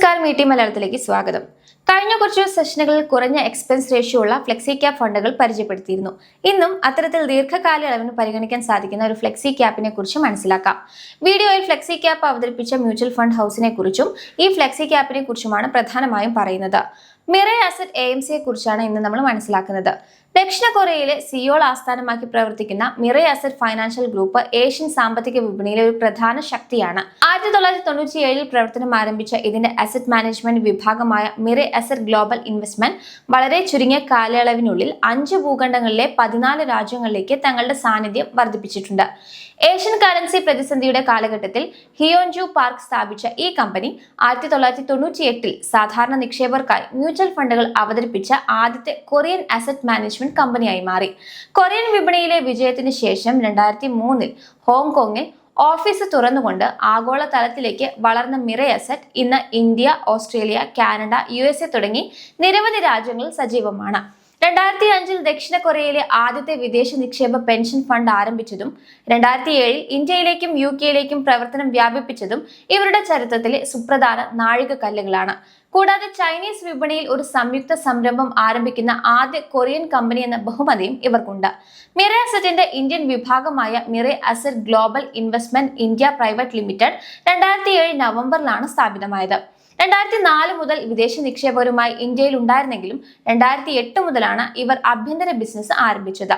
നമസ്കാരം, മലയാളത്തിലേക്ക് സ്വാഗതം. കഴിഞ്ഞ കുറച്ച് സെഷനുകളിൽ കുറഞ്ഞ എക്സ്പെൻസ് റേഷ്യോ ഉള്ള ഫ്ലെക്സി ക്യാപ് ഫണ്ടുകൾ പരിചയപ്പെടുത്തിയിരുന്നു. ഇന്നും അത്തരത്തിൽ ദീർഘകാല അളവിന് പരിഗണിക്കാൻ സാധിക്കുന്ന ഒരു ഫ്ലെക്സി ക്യാപ്പിനെ കുറിച്ച് മനസ്സിലാക്കാം. വീഡിയോയിൽ ഫ്ലെക്സി ക്യാപ്പ് അവതരിപ്പിച്ച മ്യൂച്വൽ ഫണ്ട് ഹൗസിനെ കുറിച്ചും ഈ ഫ്ലെക്സി ക്യാപ്പിനെ കുറിച്ചുമാണ് പ്രധാനമായും പറയുന്നത്. മിറേ അസറ്റ് AMCയെ കുറിച്ചാണ് ഇന്ന് നമ്മൾ മനസ്സിലാക്കുന്നത്. ദക്ഷിണ കൊറിയയിലെ സിയോൾ ആസ്ഥാനമാക്കി പ്രവർത്തിക്കുന്ന Mirae asset financial group Asian സാമ്പത്തിക വിപണിയിലെ ഒരു പ്രധാന ശക്തിയാണ്. 1997 പ്രവർത്തനം ആരംഭിച്ച ഇതിന്റെ അസറ്റ് മാനേജ്മെന്റ് വിഭാഗമായ മിറേ അസറ്റ് ഗ്ലോബൽ ഇൻവെസ്റ്റ്മെന്റ് വളരെ ചുരുങ്ങിയ കാലയളവിനുള്ളിൽ 5 ഭൂഖണ്ഡങ്ങളിലെ 14 രാജ്യങ്ങളിലേക്ക് തങ്ങളുടെ സാന്നിധ്യം വർദ്ധിപ്പിച്ചിട്ടുണ്ട്. ഏഷ്യൻ കറൻസി പ്രതിസന്ധിയുടെ കാലഘട്ടത്തിൽ ഹിയോൻജു പാർക്ക് സ്ഥാപിച്ച ഈ കമ്പനി 1998 സാധാരണ നിക്ഷേപകർക്കായി മ്യൂച്വൽ ഫണ്ടുകൾ അവതരിപ്പിച്ച ആദ്യത്തെ കൊറിയൻ അസറ്റ് മാനേജ്മെന്റ് കമ്പനിയായി മാറി. കൊറിയൻ വിപണിയിലെ വിജയത്തിന് ശേഷം 2003 ഹോങ്കോങ്ങിൽ ഓഫീസ് തുറന്നുകൊണ്ട് ആഗോള തലത്തിലേക്ക് വളർന്ന മിറേ അസറ്റ് ഇന്ന് ഇന്ത്യ, ഓസ്ട്രേലിയ, കാനഡ, USA തുടങ്ങി നിരവധി രാജ്യങ്ങളിൽ സജീവമാണ്. 2005 ദക്ഷിണ കൊറിയയിലെ ആദ്യത്തെ വിദേശ നിക്ഷേപ പെൻഷൻ ഫണ്ട് ആരംഭിച്ചതും 2007 ഇന്ത്യയിലേക്കും UK പ്രവർത്തനം വ്യാപിപ്പിച്ചതും ഇവരുടെ ചരിത്രത്തിലെ സുപ്രധാന നാഴികക്കല്ലുകളാണ്. കൂടാതെ ചൈനീസ് വിപണിയിൽ ഒരു സംയുക്ത സംരംഭം ആരംഭിക്കുന്ന ആദ്യ കൊറിയൻ കമ്പനി എന്ന ബഹുമതിയും ഇവർക്കുണ്ട്. മിറേ അസറ്റിന്റെ ഇന്ത്യൻ വിഭാഗമായ Mirae asset global investment India private limited 2007 നവംബറിലാണ് സ്ഥാപിതമായത്. 2004 മുതൽ വിദേശ നിക്ഷേപകരുമായി ഇന്ത്യയിൽ ഉണ്ടായിരുന്നെങ്കിലും 2008 മുതലാണ് ഇവർ ആഭ്യന്തര ബിസിനസ് ആരംഭിച്ചത്.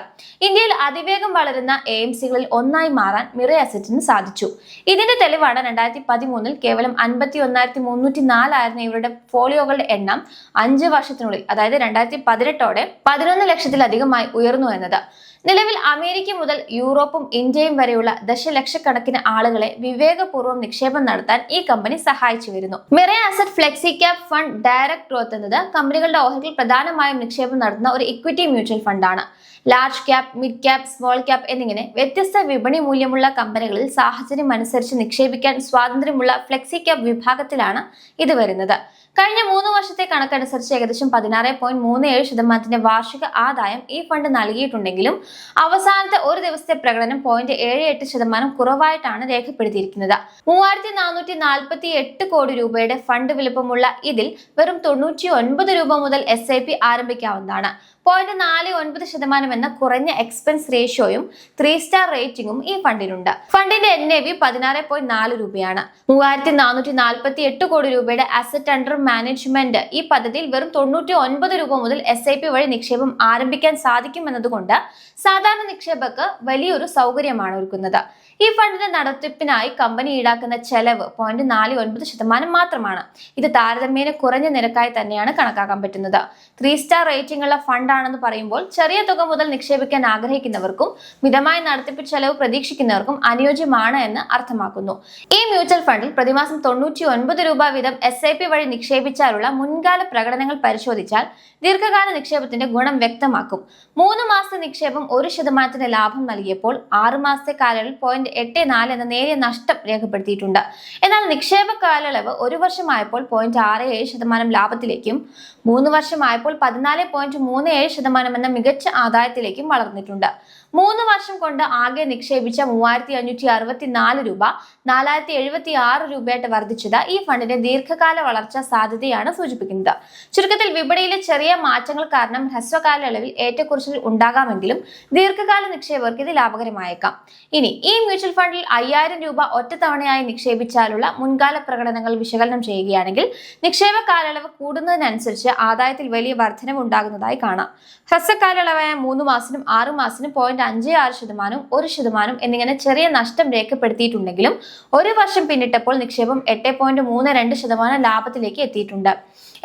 ഇന്ത്യയിൽ അതിവേഗം വളരുന്ന AMCകളിൽ ഒന്നായി മാറാൻ മിറേ അസറ്റിന് സാധിച്ചു. ഇതിന്റെ തെളിവാണ് 2013 കേവലം 51,304 ആയിരുന്ന ഇവരുടെ ഫോളിയോകളുടെ എണ്ണം 5 വർഷത്തിനുള്ളിൽ, അതായത് 2018 11 ലക്ഷത്തിലധികമായി ഉയർന്നു എന്നത്. നിലവിൽ അമേരിക്ക മുതൽ യൂറോപ്പും ഇന്ത്യയും വരെയുള്ള ദശലക്ഷക്കണക്കിന് ആളുകളെ വിവേകപൂർവ്വം നിക്ഷേപം നടത്താൻ ഈ കമ്പനി സഹായിച്ചു വരുന്നു. Mirae asset flexi cap fund direct growth എന്നത് കമ്പനികളുടെ ഓഹരിയിൽ പ്രധാനമായും നിക്ഷേപം നടത്തുന്ന ഒരു ഇക്വിറ്റി മ്യൂച്വൽ ഫണ്ടാണ്. Large cap, mid cap, small cap എന്നിങ്ങനെ വ്യത്യസ്ത വിപണി മൂല്യമുള്ള കമ്പനികളിൽ സാഹചര്യം അനുസരിച്ച് നിക്ഷേപിക്കാൻ സ്വാതന്ത്ര്യമുള്ള ഫ്ലെക്സി ക്യാപ് വിഭാഗത്തിലാണ് ഇത് വരുന്നത്. കഴിഞ്ഞ 3 വർഷത്തെ കണക്കനുസരിച്ച് ഏകദേശം 16.37% വാർഷിക ആദായം ഈ ഫണ്ട് നൽകിയിട്ടുണ്ടെങ്കിലും അവസാനത്തെ ഒരു ദിവസത്തെ പ്രകടനം 0.78% കുറവായിട്ടാണ് രേഖപ്പെടുത്തിയിരിക്കുന്നത്. 3,448 കോടി രൂപയുടെ ഫണ്ട് വലുപ്പമുള്ള ഇതിൽ വെറും 99 രൂപ മുതൽ SIP ആരംഭിക്കാവുന്നതാണ്. 0.49% എന്ന കുറഞ്ഞ എക്സ്പെൻസ് റേഷ്യോയും 3 സ്റ്റാർ റേറ്റിംഗും ഈ ഫണ്ടിനുണ്ട്. ഫണ്ടിന്റെ NAV 16.4 രൂപയാണ്. 3,448 കോടി രൂപയുടെ അസറ്റ് അണ്ടർ മാനേജ്മെന്റ് ഈ പദ്ധതിയിൽ വെറും 99 രൂപ മുതൽ SIP വഴി നിക്ഷേപം ആരംഭിക്കാൻ സാധിക്കുമെന്നതുകൊണ്ട് സാധാരണ നിക്ഷേപകർക്ക് വലിയൊരു സൗകര്യമാണ് ഒരുക്കുന്നത്. ഈ ഫണ്ടിന്റെ നടത്തിപ്പിനായി കമ്പനി ഈടാക്കുന്ന ചെലവ് 0.49% മാത്രമാണ്. ഇത് താരതമ്യേന കുറഞ്ഞ നിരക്കായി തന്നെയാണ് കണക്കാക്കാൻ പറ്റുന്നത്. 3 സ്റ്റാർ റേറ്റിംഗ് ഉള്ള ഫണ്ടാണെന്ന് പറയുമ്പോൾ ചെറിയ തുക മുതൽ നിക്ഷേപിക്കാൻ ആഗ്രഹിക്കുന്നവർക്കും മിതമായ നടത്തിപ്പ് ചെലവ് പ്രതീക്ഷിക്കുന്നവർക്കും അനുയോജ്യമാണ് എന്ന് അർത്ഥമാക്കുന്നു. ഈ മ്യൂച്വൽ ഫണ്ടിൽ പ്രതിമാസം 99 രൂപ വീതം SIP വഴി നിക്ഷേപിച്ചാലുള്ള മുൻകാല പ്രകടനങ്ങൾ പരിശോധിച്ചാൽ ദീർഘകാല നിക്ഷേപത്തിന്റെ ഗുണം വ്യക്തമാക്കും. 3 മാസത്തെ നിക്ഷേപം 1% ലാഭം നൽകിയപ്പോൾ 6 മാസത്തെ കാലയളവിൽ 0.84 എന്ന നേരിയ നഷ്ടം രേഖപ്പെടുത്തിയിട്ടുണ്ട്. എന്നാൽ നിക്ഷേപ കാലയളവ് 1 വർഷമായപ്പോൾ 0.67% ലാഭത്തിലേക്കും 3 വർഷമായപ്പോൾ 14.37% എന്ന മികച്ച ആദായത്തിലേക്കും വളർന്നിട്ടുണ്ട്. 3 വർഷം കൊണ്ട് ആകെ നിക്ഷേപിച്ച 3,564 രൂപ 4,076 രൂപയായിട്ട് വർദ്ധിച്ചത് ഈ ഫണ്ടിന്റെ ദീർഘകാല വളർച്ചാ സാധ്യതയാണ് സൂചിപ്പിക്കുന്നത്. ചുരുക്കത്തിൽ വിപണിയിലെ ചെറിയ മാറ്റങ്ങൾ കാരണം ഹ്രസ്വകാലയളവിൽ ഏറ്റക്കുറച്ചിൽ ഉണ്ടാകാമെങ്കിലും ദീർഘകാല നിക്ഷേപകർക്ക് ഇത് ലാഭകരമായേക്കാം. ഇനി ഈ മ്യൂച്വൽ ഫണ്ടിൽ 5,000 രൂപ ഒറ്റത്തവണയായി നിക്ഷേപിച്ചാലുള്ള മുൻകാല പ്രകടനങ്ങൾ വിശകലനം ചെയ്യുകയാണെങ്കിൽ നിക്ഷേപ കാലയളവ് കൂടുന്നതിനനുസരിച്ച് ആദായത്തിൽ വലിയ വർധനവ് ഉണ്ടാകുന്നതായി കാണാം. ഹ്രസ്വകാലയളവായ 3 മാസത്തിനും 6 മാസത്തിനും 0.56%, 1% എന്നിങ്ങനെ ചെറിയ നഷ്ടം രേഖപ്പെടുത്തിയിട്ടുണ്ടെങ്കിലും 1 വർഷം പിന്നിട്ടപ്പോൾ നിക്ഷേപം 8.32% ലാഭത്തിലേക്ക് എത്തിയിട്ടുണ്ട്.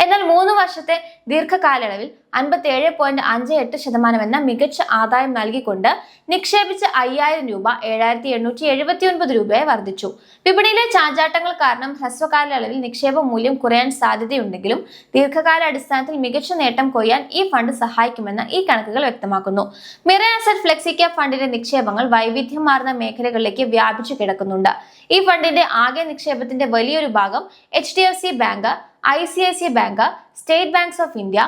എന്നാൽ 3 വർഷത്തെ ദീർഘകാലയളവിൽ 57.58% എന്ന മികച്ച ആദായം നൽകിക്കൊണ്ട് നിക്ഷേപിച്ച 5,000 രൂപ 7,879 രൂപയായി വർദ്ധിച്ചു. വിപണിയിലെ ചാഞ്ചാട്ടങ്ങൾ കാരണം ഹ്രസ്വകാലയളവിൽ നിക്ഷേപ മൂല്യം കുറയാൻ സാധ്യതയുണ്ടെങ്കിലും ദീർഘകാല അടിസ്ഥാനത്തിൽ മികച്ച നേട്ടം കൊയ്യാൻ ഈ ഫണ്ട് സഹായിക്കുമെന്ന് ഈ കണക്കുകൾ വ്യക്തമാക്കുന്നു. മിറേ അസറ്റ് ഫ്ലെക്സി ക്യാപ് ഫണ്ടിന്റെ നിക്ഷേപങ്ങൾ വൈവിധ്യമാർന്ന മേഖലകളിലേക്ക് വ്യാപിച്ചു കിടക്കുന്നുണ്ട്. ഈ ഫണ്ടിന്റെ ആകെ നിക്ഷേപത്തിന്റെ വലിയൊരു ഭാഗം HDFC bank, ICICI bank, state banks of India,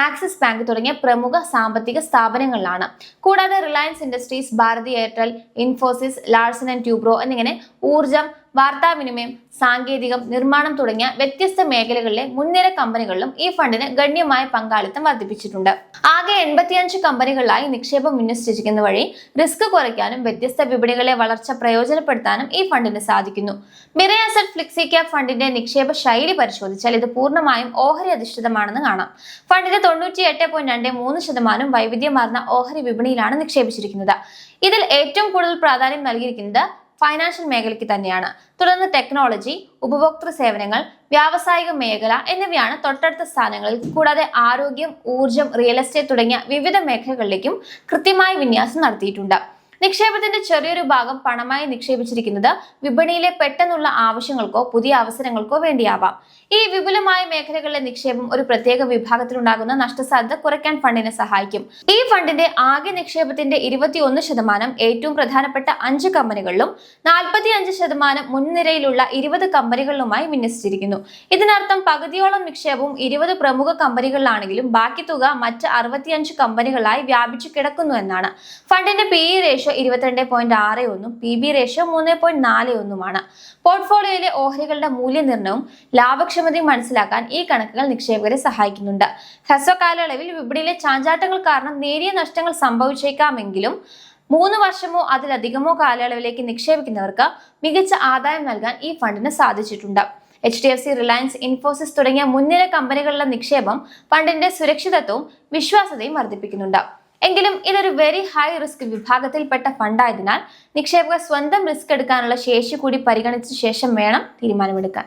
axis bank തുടങ്ങിയ പ്രമുഖ സാമ്പത്തിക സ്ഥാപനങ്ങളിലാണ്. കൂടാതെ റിലയൻസ് ഇൻഡസ്ട്രീസ്, ഭാരതി എയർടെൽ, ഇൻഫോസിസ്, ലാർസൻ ആൻഡ് ട്യൂബ്രോ എന്നിങ്ങനെ ഊർജം, വാർത്താവിനിമയം, സാങ്കേതികം, നിർമ്മാണം തുടങ്ങിയ വ്യത്യസ്ത മേഖലകളിലെ മുൻനിര കമ്പനികളിലും ഈ ഫണ്ടിന് ഗണ്യമായ പങ്കാളിത്തം വർദ്ധിപ്പിച്ചിട്ടുണ്ട്. ആകെ 85 കമ്പനികളിലായി നിക്ഷേപം വിന്യസിച്ചിരിക്കുന്ന വഴി റിസ്ക് കുറയ്ക്കാനും വ്യത്യസ്ത വിപണികളെ വളർച്ച പ്രയോജനപ്പെടുത്താനും ഈ ഫണ്ടിന് സാധിക്കുന്നു. മിറേ അസറ്റ് ഫ്ലെക്സി ക്യാപ് ഫണ്ടിന്റെ നിക്ഷേപ ശൈലി പരിശോധിച്ചാൽ ഇത് പൂർണ്ണമായും ഓഹരി അധിഷ്ഠിതമാണെന്ന് കാണാം. ഫണ്ടിന്റെ 98.23% വൈവിധ്യമാർന്ന ഓഹരി വിപണിയിലാണ് നിക്ഷേപിച്ചിരിക്കുന്നത്. ഇതിൽ ഏറ്റവും കൂടുതൽ പ്രാധാന്യം നൽകിയിരിക്കുന്നത് ഫൈനാൻഷ്യൽ മേഖലയ്ക്ക് തന്നെയാണ്. തുടർന്ന് ടെക്നോളജി, ഉപഭോക്തൃ സേവനങ്ങൾ, വ്യാവസായിക മേഖല എന്നിവയാണ് തൊട്ടടുത്ത സ്ഥാനങ്ങളിൽ. കൂടാതെ ആരോഗ്യം, ഊർജം, റിയൽ എസ്റ്റേറ്റ് തുടങ്ങിയ വിവിധ മേഖലകളിലേക്കും കൃത്യമായ വിന്യാസം നടത്തിയിട്ടുണ്ട്. നിക്ഷേപത്തിന്റെ ചെറിയൊരു ഭാഗം പണമായി നിക്ഷേപിച്ചിരിക്കുന്നത് വിപണിയിലെ പെട്ടെന്നുള്ള ആവശ്യങ്ങൾക്കോ പുതിയ അവസരങ്ങൾക്കോ വേണ്ടിയാവാം. ഈ വിപുലമായ മേഖലകളിലെ നിക്ഷേപം ഒരു പ്രത്യേക വിഭാഗത്തിലുണ്ടാകുന്ന നഷ്ടസാധ്യത കുറയ്ക്കാൻ ഫണ്ടിനെ സഹായിക്കും. ഈ ഫണ്ടിന്റെ ആകെ നിക്ഷേപത്തിന്റെ 21% ഏറ്റവും പ്രധാനപ്പെട്ട 5 കമ്പനികളിലും 45% മുൻനിരയിലുള്ള 20 കമ്പനികളിലുമായി വിന്യസിച്ചിരിക്കുന്നു. ഇതിനർത്ഥം പകുതിയോളം നിക്ഷേപവും 20 പ്രമുഖ കമ്പനികളിലാണെങ്കിലും ബാക്കി തുക മറ്റ് 65 കമ്പനികളായി വ്യാപിച്ചു കിടക്കുന്നു എന്നാണ്. ഫണ്ടിന്റെ PE റേഷ്യോ 22.61, PB റേഷ്യോ 3.41. പോർട്ട്ഫോളിയോയിലെ ഓഹരികളുടെ മൂല്യനിർണ്ണയവും ലാഭക്ഷമതയും മനസ്സിലാക്കാൻ ഈ കണക്കുകൾ നിക്ഷേപകരെ സഹായിക്കുന്നുണ്ട്. ഹ്രസ്വ കാലയളവിൽ വിപണിയിലെ ചാഞ്ചാട്ടങ്ങൾ കാരണം നേരിയ നഷ്ടങ്ങൾ സംഭവിച്ചേക്കാമെങ്കിലും 3 വർഷമോ അതിലധികമോ കാലയളവിലേക്ക് നിക്ഷേപിക്കുന്നവർക്ക് മികച്ച ആദായം നൽകാൻ ഈ ഫണ്ടിന് സാധിച്ചിട്ടുണ്ട്. HDFC, റിലയൻസ്, ഇൻഫോസിസ് തുടങ്ങിയ മുൻനിര കമ്പനികളിലെ നിക്ഷേപം ഫണ്ടിന്റെ സുരക്ഷിതത്വവും വിശ്വാസ്യതയും വർദ്ധിപ്പിക്കുന്നുണ്ട്. എങ്കിലും ഇതൊരു വെരി ഹൈ റിസ്ക് വിഭാഗത്തിൽപ്പെട്ട ഫണ്ടായതിനാൽ നിക്ഷേപകർ സ്വന്തം റിസ്ക് എടുക്കാനുള്ള ശേഷി കൂടി പരിഗണിച്ച ശേഷം വേണം തീരുമാനമെടുക്കാൻ.